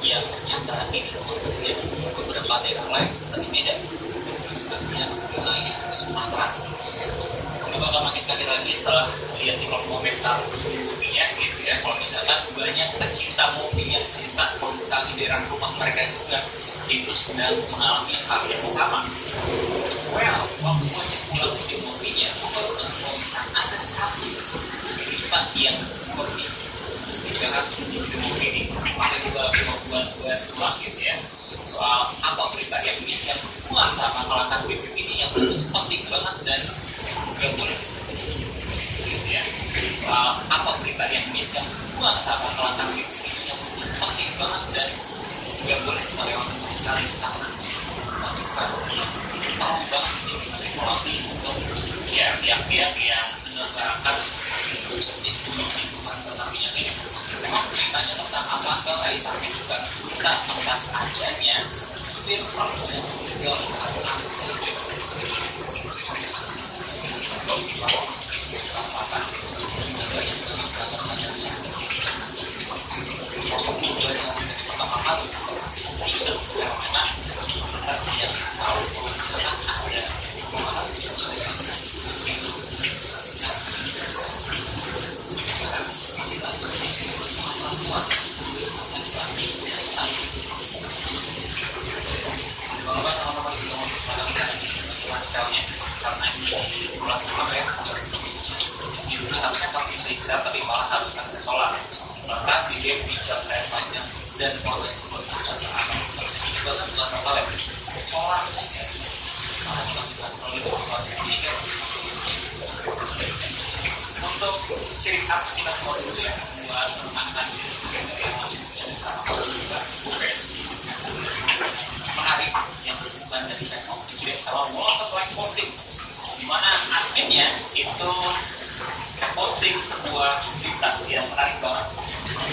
yang ternyata ini terjadi di beberapa daerah lain seperti Medan, sebagian wilayah Sumatera. Kami bakal makin kaget lagi setelah lihat di kolom komentar mobilnya gitu ya. Kalau misalkan banyak pecinta mobil yang cerita kalau misalnya di daerah rumah mereka juga itu sedang mengalami hal yang sama. Well, waktu gue cek ulang video mobilnya, gue baru nemu kalau misalnya ada satu cerita yang berbis dibahas di video mobil ini. Maka juga mau gue ulang gitu ya. Soal apa berita yang bisa buat sama kelangkaan BBM ini yang penting banget dan gak boleh gitu ya. Soal apa berita yang bisa buat sama kelangkaan BBM ini yang penting banget dan gak boleh melewatkan sekali karena tahu banget ini manipulasi untuk ya pihak-pihak yang menyelenggarakan distribusi bahan minyak ini. Memang beritanya tentang apa enggak sampai juga berita tentang adanya supir truk dan juga tapi malah harus pakai solar. Maka dia bisa kayak panjang dan kalau itu berfungsi aman seperti ini bahkan bukan lokal ya. Solar ya. Untuk ciri khas kita semua dulu ya, buat makan menarik yang berhubungan dari teknologi kemudian sama wall like posting, di mana adminnya itu posting sebuah berita yang menarik banget.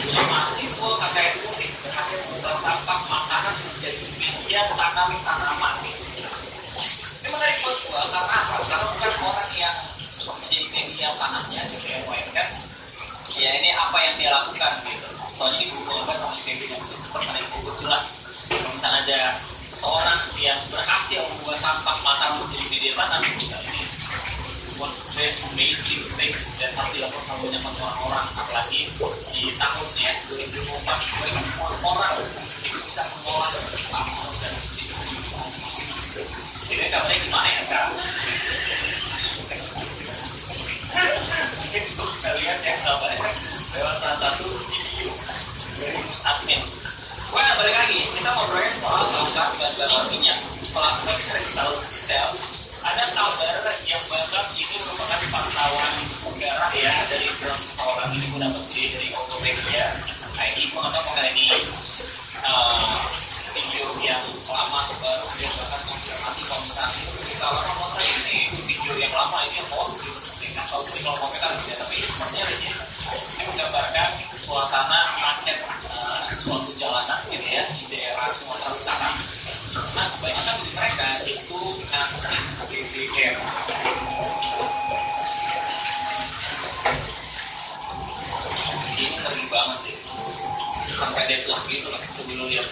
Mahasiswa KKN Unik berhasil mengubah sampah makanan menjadi media tanami tanaman. Ini menarik buat gua karena apa? Karena bukan orang yang menjadi media tanamnya gitu ya, melainkan ya ini apa yang dia lakukan gitu. Soalnya ini berhubungan sama media yang menarik jelas. Kalau misalnya ada seseorang yang berhasil membuat sampah makanan menjadi media tanam, ini one best amazing things dan harus dilakukan sama banyak orang, apalagi di tahun ya 2004 banyak orang itu bisa mengolah sampah dan ini kabarnya gimana ya kak? Mungkin itu kita lihat ya kabarnya lewat salah satu video dari admin. Wah balik lagi kita ngobrolin soal kelangkaan bahan minyak. Setelah gue cari tahu detail, ada kabar yang bakal ini merupakan pantauan udara ya dari drone seseorang. Ini gue dapat dari Automedia. Nah ini gue nggak tahu apakah ini video yang lama atau baru. Dia bakal konfirmasi kalau misalnya kalau motor ini video yang lama ini yang mau atau di kolom komentar gitu ya. Tapi ini sepertinya legit. Ini menggambarkan suasana macet suatu jalanan gitu ya di daerah Sumatera Utara. Nah kebanyakan di mereka itu ngantri BBM. Ini ngeri banget sih. Sampai deadlock gitu lah itu dulu lihat.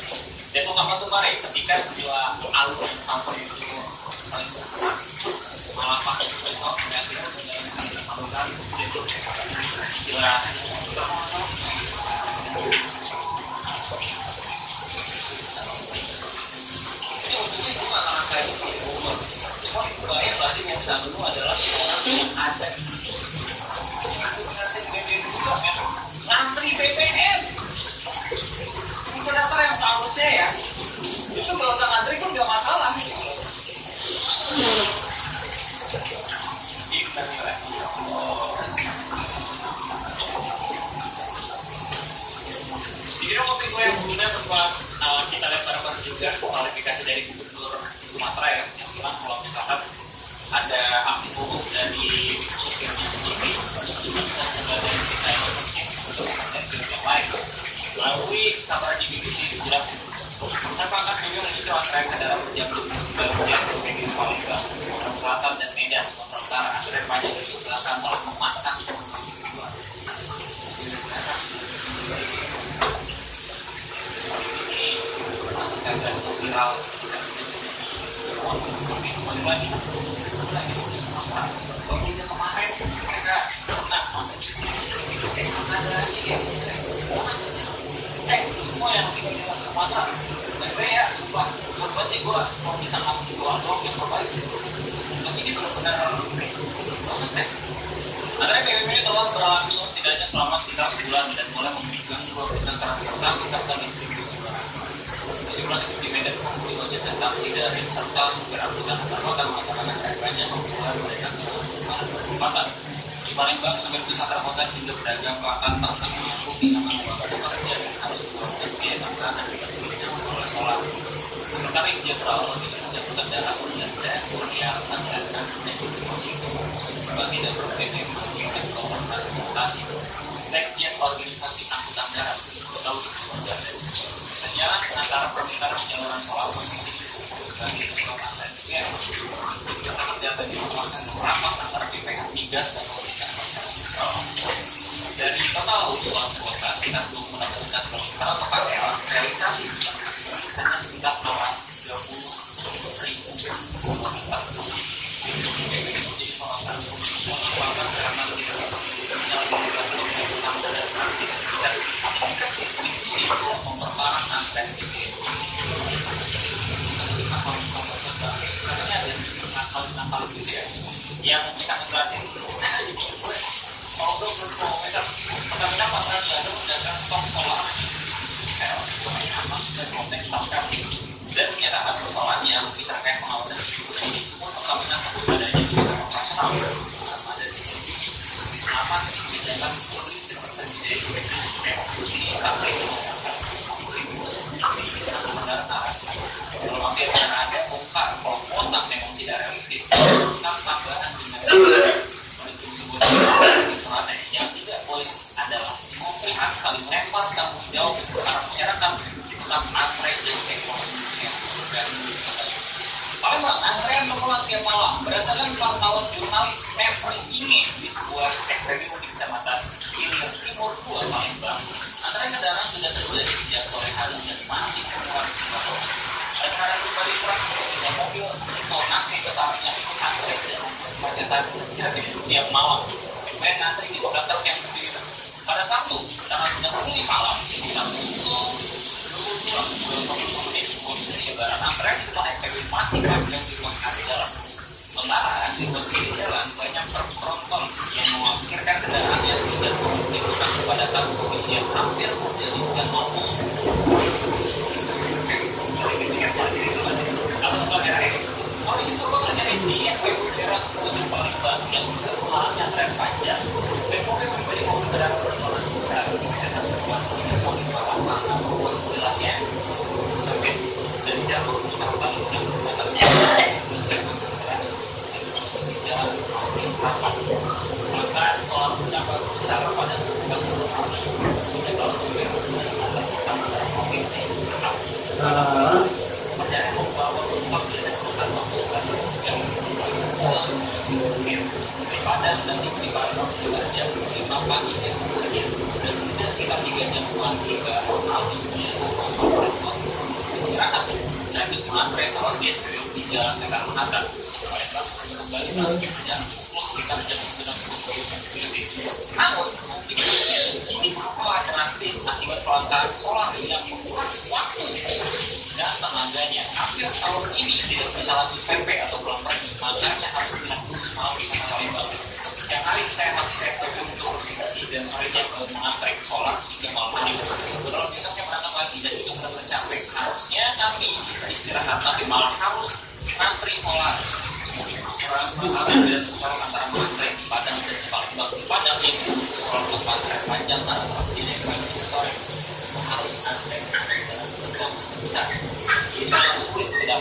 Deadlock apa tuh Mare? Ketika dua alur yang sama itu saling bergerak malah pakai besok dan akhirnya melakukan deadlock. Istilah bayang pasti yang bisa dulu adalah orang yang ada di ngantri BBM. Ini dasar yang seharusnya ya itu kalau usah ngantri pun gak masalah. Di video kopi gue yang sebelumnya sempat kita lihat bareng-bareng juga klarifikasi dari Gubernur Sumatera ya, yang bilang kalau misalkan ada aksi mogok dari supirnya sendiri sebagai kita yang penting untuk mengatasi yang lain. Melalui kabar di BBC dijelasin, merupakan video yang itu antara kendaraan berjam lebih sebagian dari Palembang, Sumatera Selatan dan Medan, Sumatera Utara. Akhirnya panjang dari belakang telah mematang. kagak viral kembali lagi di Sumatera kalau tidak kemarin mereka pernah ada lagi ya semua yang kita bilang Sumatera dan ya sumpah berarti gue mau bisa ngasih doang yang terbaik tapi ini benar-benar banget ya. Akhirnya PBB ini telah berlangsung setidaknya selama sekitar sebulan dan mulai memegang dua berdasarkan program kita kali kesimpulan itu di Medan menghubungi ojek dan taksi dari serta supir angkutan antar mengatakan harganya membuat mereka kesulitan berkesempatan. Di Palembang, supir bus antar kota juga berdagang bahkan tak mengaku bisa mengeluarkan pekerja yang harus mengeluarkan biaya tambahan dan juga sulitnya mengelola sekolah. Sementara Jenderal Jabatan Darat dan Kurnia Sandiaga eksekusi sebagai dapur PP melalui sektor transportasi Sekjen Organisasi Angkutan Darat atau Darat sejalan antara permintaan penyaluran solar positif bagi keseluruhan dan juga keterangan data di merupakan rapat antara BPK Migas dan Komunitas dari total usulan kuota sekitar 26 juta kilometer terpakai realisasi hanya sekitar 630.000 kilometer. Jadi pengawasan bahkan karena distribusi memperparah antrean katanya ada nakal gitu ya yang kita ngejelasin kalau 20 km Pertamina Patrani ada menjaga stok solar dan konteks pascatik dan menyatakan persoalannya lebih terkait pengawasan distribusi pun Pertamina sebut adanya di dalam operasional ada distribusi aman menjaga politik tersendiri ini tapi benar narasi kalau hampir ada bongkar kalau kuota memang tidak realistis tentang tambahan dengan yang tidak boleh adalah pihak saling lempar tanggung jawab secara masyarakat tentang antrean ekonomi dan Palembang antrean mengulang tiap malam berdasarkan pantauan jurnalis Mevri ini di sebuah SPBU di Kecamatan Ilir Timur 2 Palembang antrean kendaraan sudah terjadi sejak sore hari dan masih mengular di bawah. Ada kendaraan kembali kurang dengan mobil intonasi besarnya ikut antrean dan kemacetan terjadi tiap malam. Supaya antri di belakang yang berdiri pada Sabtu tanggal 19 malam sekitar pukul 22.20 menit Indonesia Barat antrean di depan SPBU masih panjang di ruas kaki jalan. Sementara di ruas kiri jalan banyak penonton yang mewakilkan kendaraannya sehingga menimbulkan kepadatan kondisi yang hampir terjadi setiap malam. Kondisi tersebut terjadi di SPBU daerah Sepuluh Palembang yang juga mengalami antrean panjang. BPOM memberi mobil kendaraan bermotor besar dan membuat mobil bawah karena membuat sebelahnya sakit dan jalur putar balik dan berjalan jalan semakin rapat. Maka soal pendapat besar pada tugas berharus menjaga mobil nasional antara provinsi perjalanan membawa penumpang dan penumpang yang padat dan di Palembang sekitar jam 5 pagi dan kemudian dan sudah sekitar 3 jam hingga habis biasa istirahat lanjut mengantre sholat di SPBU di Jalan Soekarno Hatta Palembang kembali lagi jam 10 sekitar jam 9 namun ini berubah drastis akibat kelangkaan solar yang menguras waktu dan tenaganya. Hampir tahun ini tidak bisa lanjut PP atau pulang pergi, makanya harus dilakukan malam di sana Palembang. Yang hari saya harus ke PP untuk bersih dan sorenya mengantre solar hingga malam hari. Kalau besoknya berangkat lagi dan juga benar-benar capek, harusnya kami bisa istirahat tapi malah harus ngantri solar. Orang dan solar antara mengantre di Padang dan di Palembang. Di Padang yang disebut solar antre panjang antara pagi dan pagi sore harus antre dan besar. Jadi sulit tidak